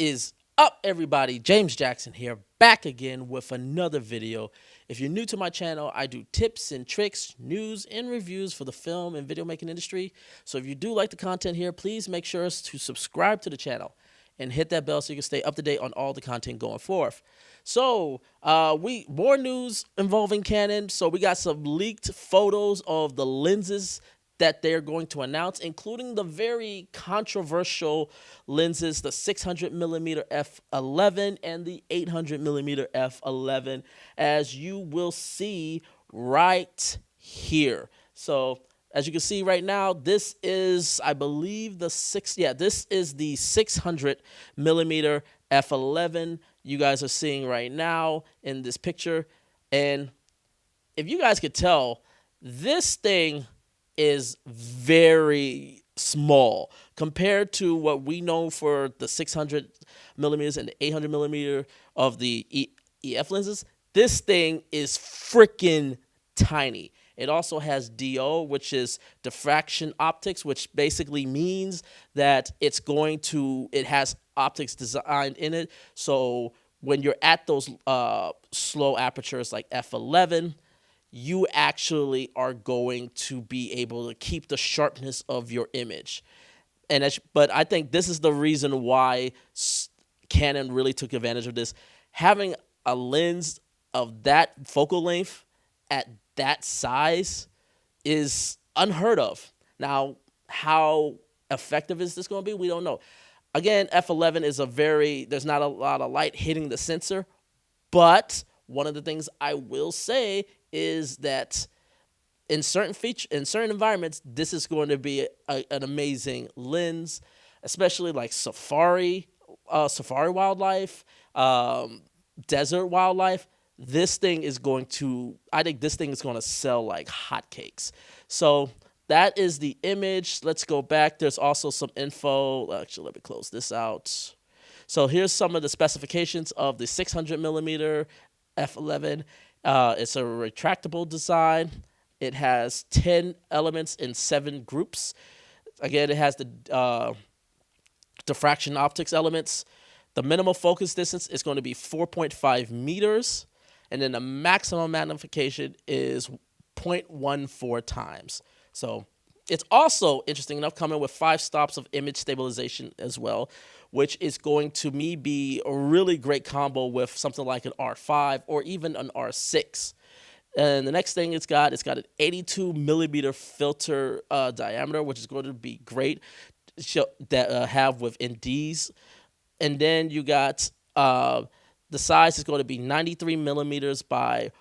is up, everybody? James Jackson here, back again with another video. If you're new to my channel, I do tips and tricks, news, and reviews for the film and video making industry. So if you do like the content here, please make sure to subscribe to the channel and hit that bell so you can stay up to date on all the content going forth. So more news involving Canon. So we got some leaked photos of the lenses that they're going to announce, including the very controversial lenses, the 600mm f11 and the 800mm f11, as you will see right here. So as you can see right now, this is, I believe, this is the 600mm f11 you guys are seeing right now in this picture. And if you guys could tell, this thing is very small compared to what we know for the 600mm and the 800mm of the EF lenses. This thing is freaking tiny. It also has DO, which is diffraction optics, which basically means that it has optics designed in it. So when you're at those slow apertures like f11, you actually are going to be able to keep the sharpness of your image. But I think this is the reason why Canon really took advantage of this. Having a lens of that focal length at that size is unheard of. Now, how effective is this going to be? We don't know. Again, f11 is there's not a lot of light hitting the sensor, but one of the things I will say is that in certain environments, this is going to be an amazing lens, especially like safari wildlife, desert wildlife. I think this thing is going to sell like hotcakes. So that is the image. Let's go back. There's also some info. Actually, let me close this out. So here's some of the specifications of the 600mm f11. It's a retractable design. It has 10 elements in 7 groups. Again, it has the diffraction optics elements. The minimal focus distance is going to be 4.5 meters. And then the maximum magnification is 0.14 times. So it's also, interesting enough, coming with 5 stops of image stabilization as well, which is going to be a really great combo with something like an R5 or even an R6. And the next thing it's got an 82mm filter diameter, which is going to be great to have with NDs. And then you got the size is going to be 93mm by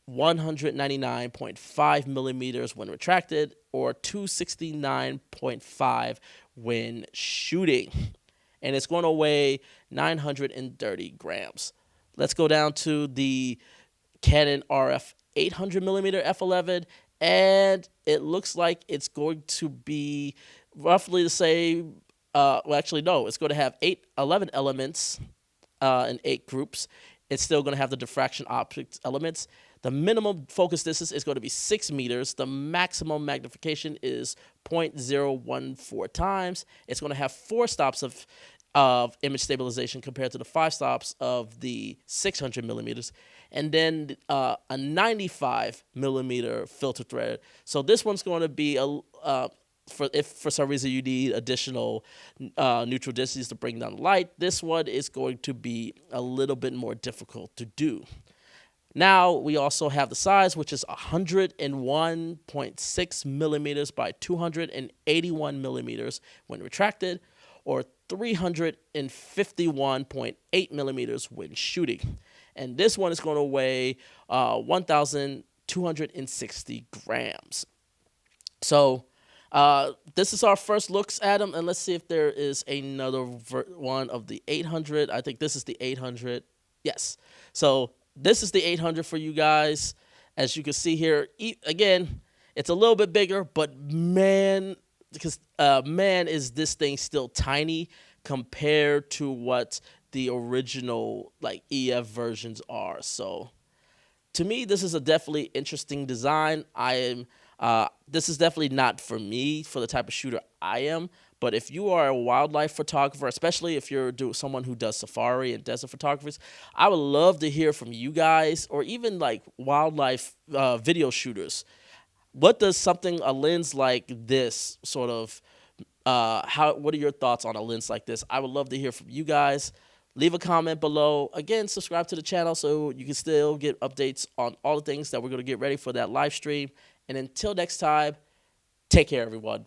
199.5 millimeters when retracted, or 269.5 when shooting. And it's going to weigh 930 grams. Let's go down to the Canon RF 800mm f11, and it looks like it's going to be roughly the same. Well, actually, no, it's going to have 11 elements in 8 groups. It's still going to have the diffraction optics elements. The minimum focus distance is going to be 6 meters. The maximum magnification is 0.014 times. It's going to have 4 stops of image stabilization compared to the 5 stops of the 600mm, and then a 95mm filter thread. So this one's going to be if for some reason you need additional neutral densities to bring down light, this one is going to be a little bit more difficult to do. Now we also have the size, which is 101.6 millimeters by 281 millimeters when retracted, or 351.8 millimeters when shooting. And this one is going to weigh 1,260 grams. So this is our first looks at them, and let's see if there is another one of the 800. I think this is the 800. Yes. So this is the 800 for you guys. As you can see here, again, it's a little bit bigger, but man, is this thing still tiny compared to what the original like EF versions are. So to me, this is a definitely interesting design. This is definitely not for me, for the type of shooter I am, But if you are a wildlife photographer, especially if you're someone who does safari and desert photography, I would love to hear from you guys, or even like wildlife video shooters. What does something a lens like this sort of how what are your thoughts on a lens like this? I would love to hear from you guys. Leave a comment below. Again, subscribe to the channel so you can still get updates on all the things that we're going to get ready for that live stream. And until next time, take care, everyone.